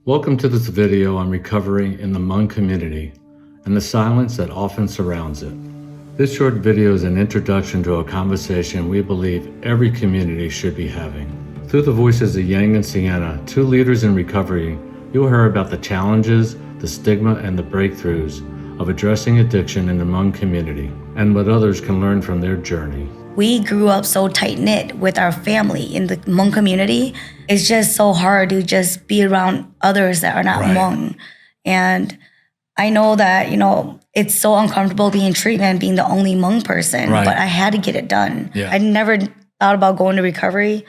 Welcome to this video on recovery in the Hmong community and the silence that often surrounds it. This short video is an introduction to a conversation we believe every community should be having. Through the voices of Yang and Sienna, two leaders in recovery, you'll hear about the challenges, the stigma, and the breakthroughs of addressing addiction in the Hmong community and what others can learn from their journey. We grew up so tight-knit with our family in the Hmong community. It's just so hard to just be around others that are not Hmong. And I know that, it's so uncomfortable being treatment, being the only Hmong person, but I had to get it done. Yeah. I never thought about going to recovery.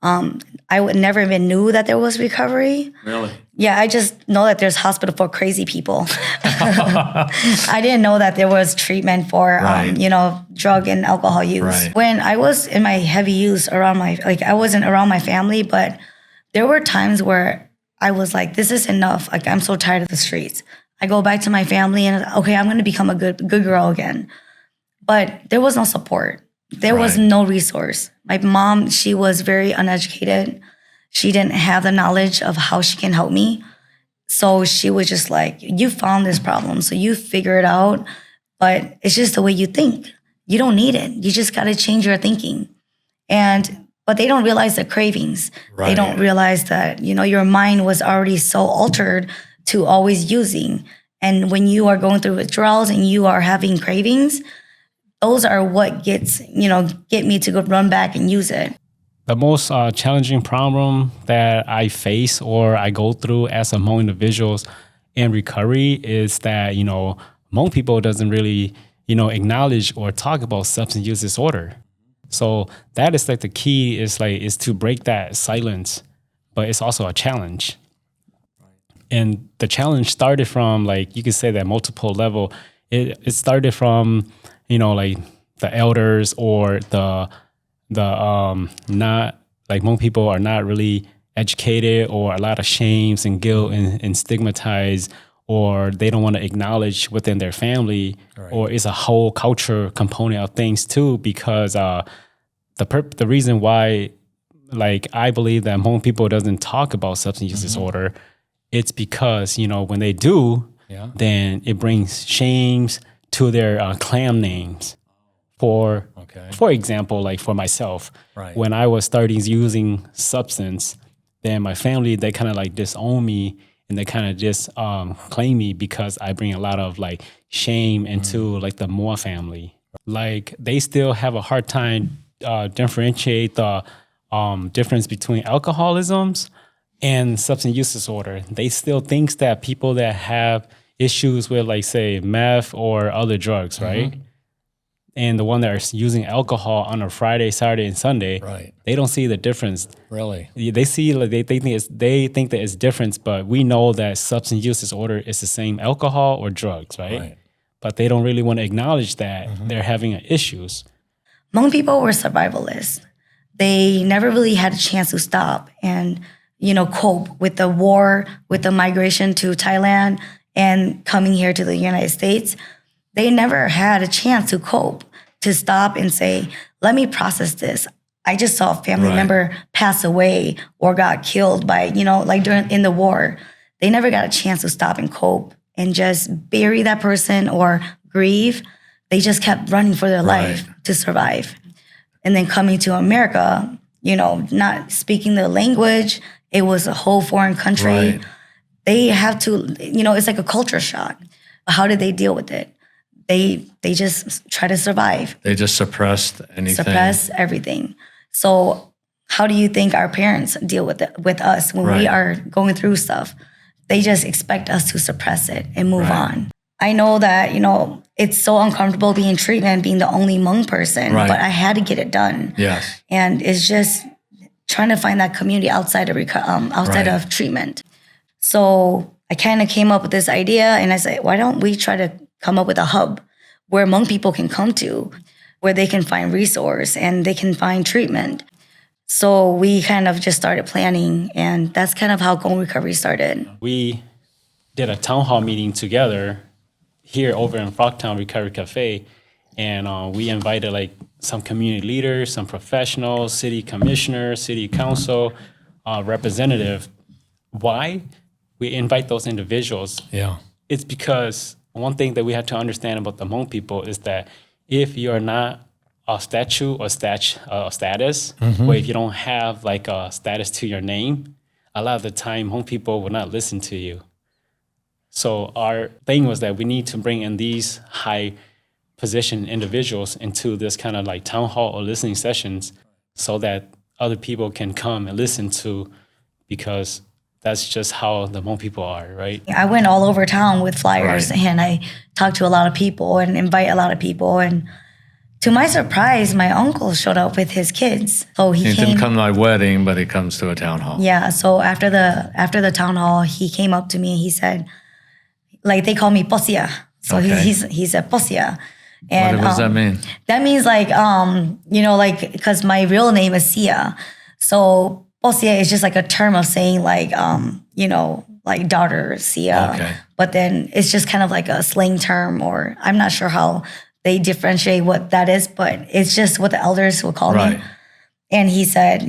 I would never even knew that there was recovery. Really? Yeah, I just know that there's hospital for crazy people. I didn't know that there was treatment for, drug and alcohol use. Right. When I was in my heavy use I wasn't around my family, but there were times where I was like, this is enough. Like, I'm so tired of the streets. I go back to my family and, okay, I'm going to become a good girl again. But there was no support. There was no resource. My mom, she was very uneducated. She didn't have the knowledge of how she can help me. So she was just like, you found this problem, so you figure it out. But it's just the way you think. You don't need it. You just got to change your thinking. But they don't realize the cravings. Right. They don't realize that, your mind was already so altered to always using. And when you are going through withdrawals and you are having cravings, those are what get me to go run back and use it. The most challenging problem that I face or I go through as a Hmong individuals in recovery is that, Hmong people doesn't really, acknowledge or talk about substance use disorder. So that is like the key is to break that silence, but it's also a challenge. And the challenge started from you could say that multiple level. It started from the elders or the not Hmong people are not really educated, or a lot of shames and guilt and stigmatized, or they don't want to acknowledge within their family, or it's a whole culture component of things too, because the reason why I believe that Hmong people doesn't talk about substance use disorder, it's because when they do, then it brings shames to their clan names. For example, for myself, when I was starting using substance, then my family, they kind of disown me, and they kind of just claim me because I bring a lot of shame into the Moore family. They still have a hard time differentiate the difference between alcoholisms and substance use disorder. They still think that people that have issues with say meth or other drugs, right? And the one that are using alcohol on a Friday, Saturday, and Sunday, they don't see the difference. Really? They see they think that it's different, but we know that substance use disorder is the same alcohol or drugs, right? But they don't really want to acknowledge that they're having issues. Hmong people were survivalists. They never really had a chance to stop and cope with the war, with the migration to Thailand, and coming here to the United States. They never had a chance to cope, to stop and say, let me process this. I just saw a family member pass away or got killed by, in the war. They never got a chance to stop and cope and just bury that person or grieve. They just kept running for their life to survive. And then coming to America, not speaking the language, it was a whole foreign country. They have to, it's like a culture shock. How did they deal with it? They just try to survive. They just suppressed anything. Suppress everything. So how do you think our parents deal with it, with us when we are going through stuff? They just expect us to suppress it and move on. I know that, it's so uncomfortable being treatment, being the only Hmong person, but I had to get it done. Yes. And it's just trying to find that community outside of treatment. So I kind of came up with this idea, and I said, why don't we try to come up with a hub where Hmong people can come to, where they can find resource and they can find treatment. So we kind of just started planning, and that's kind of how Going Recovery started. We did a town hall meeting together here over in Frogtown Recovery Cafe, and we invited some community leaders, some professionals, city commissioners, city council, representative. Why? we invite those individuals. Yeah. It's because one thing that we have to understand about the Hmong people is that if you're not a statue or status, or if you don't have like a status to your name, a lot of the time Hmong people will not listen to you. So our thing was that we need to bring in these high position individuals into this kind of like town hall or listening sessions so that other people can come and listen to, because that's just how the Hmong people are, right? I went all over town with flyers and I talked to a lot of people and invite a lot of people. And to my surprise, my uncle showed up with his kids. So he didn't come to my wedding, but he comes to a town hall. Yeah. So after the town hall, he came up to me and he said, like, they call me Posia. So he said Posia. And what does that mean? That means like, like, because my real name is Sia. So Posia is just like a term of saying like, like daughter Sia. Okay. But then it's just kind of like a slang term, or I'm not sure how they differentiate what that is, but it's just what the elders will call me. And he said,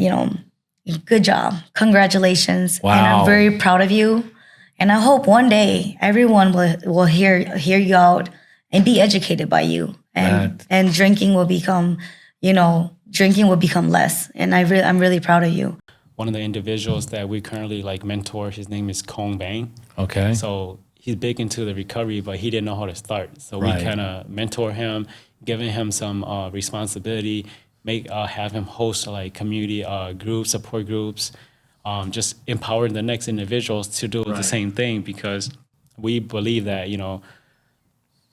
good job, congratulations. Wow. And I'm very proud of you. And I hope one day everyone will hear you out and be educated by you. And drinking will become less. And I'm really proud of you. One of the individuals that we currently like mentor, his name is Kong Bang. Okay. So he's big into the recovery, but he didn't know how to start. So we kind of mentor him, giving him some responsibility, have him host like community groups, support groups, just empowering the next individuals to do the same thing, because we believe that,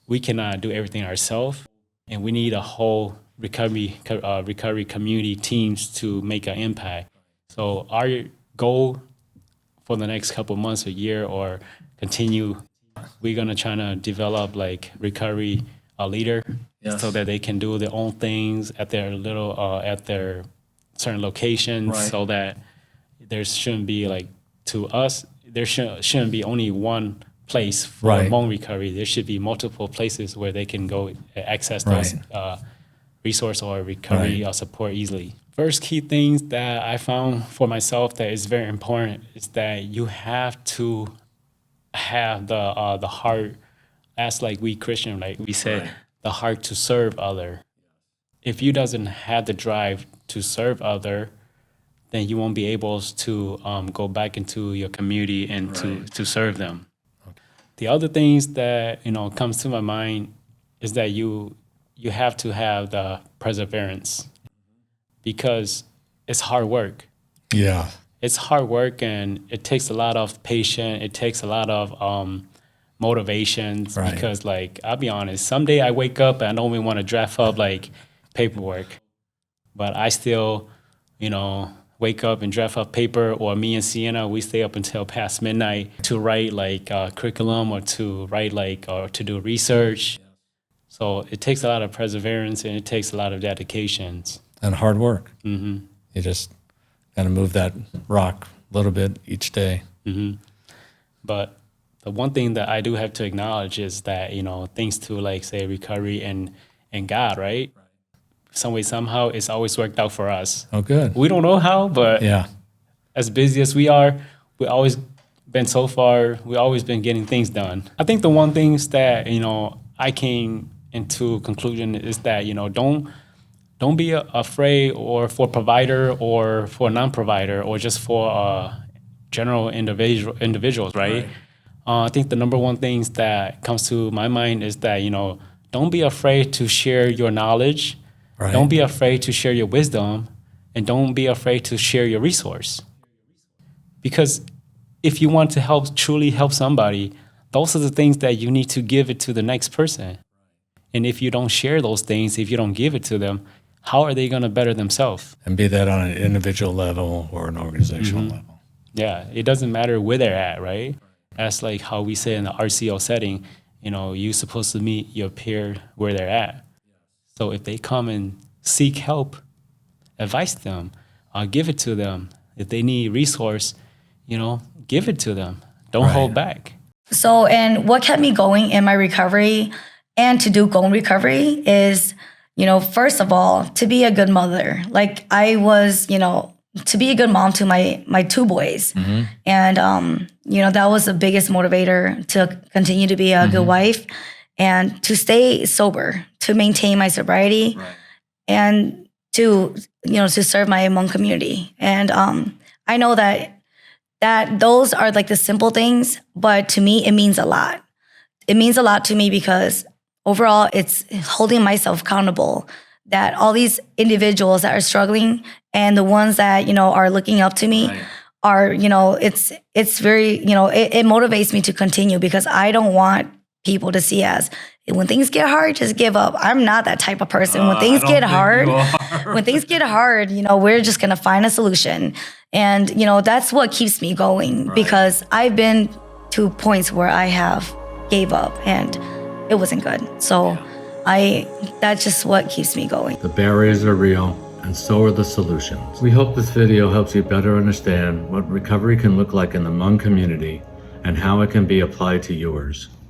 we cannot do everything ourselves, and we need a whole recovery community teams to make an impact. So our goal for the next couple of months, a year, or continue, we're gonna try to develop like recovery leader, so that they can do their own things at their at their certain locations, so that there shouldn't be like, to us, there shouldn't be only one place for Hmong recovery. There should be multiple places where they can go access those resource or recovery support easily. First key things that I found for myself that is very important is that you have to have the heart, as like we Christian, like we said, the heart to serve other. If you doesn't have the drive to serve other, then you won't be able to go back into your community and to serve them. The other things that comes to my mind is that you have to have the perseverance, because it's hard work. Yeah. It's hard work, and it takes a lot of patience. It takes a lot of motivations, because like, I'll be honest, someday I wake up and I don't even want to draft up like paperwork, but I still, wake up and draft up paper, or me and Sienna, we stay up until past midnight to write like curriculum, or to write like, or to do research. So it takes a lot of perseverance, and it takes a lot of dedications. And hard work. You just got to move that rock a little bit each day. But the one thing that I do have to acknowledge is that, thanks to like say recovery and God, right? Some way, somehow, it's always worked out for us. Oh, good. We don't know how, but as busy as we are, we've always been so far, we've always been getting things done. I think the one things that, I came into conclusion is that, don't be afraid, or for provider or for non-provider, or just for general individuals, right? I think the number one things that comes to my mind is that, don't be afraid to share your knowledge. Don't be afraid to share your wisdom, and don't be afraid to share your resource. Because if you want to truly help somebody, those are the things that you need to give it to the next person. And if you don't share those things, if you don't give it to them, how are they going to better themselves? And be that on an individual level or an organizational level. Yeah, it doesn't matter where they're at, right? That's like how we say in the RCO setting, you're supposed to meet your peer where they're at. So if they come and seek help, advise them, give it to them. If they need resource, give it to them. Don't hold back. So, and what kept me going in my recovery and to do Gong recovery is, first of all, to be a good mother. Like I was, to be a good mom to my two boys. And, that was the biggest motivator to continue to be a good wife and to stay sober, to maintain my sobriety, and to to serve my Hmong community. And I know that those are like the simple things, but to me it means a lot. It means a lot to me because overall it's holding myself accountable, that all these individuals that are struggling and the ones that are looking up to me are it's very it motivates me to continue, because I don't want people to see as, when things get hard, just give up. I'm not that type of person. When things get hard, we're just gonna find a solution. And that's what keeps me going, because I've been to points where I have gave up and it wasn't good. So that's just what keeps me going. The barriers are real, and so are the solutions. We hope this video helps you better understand what recovery can look like in the Hmong community and how it can be applied to yours.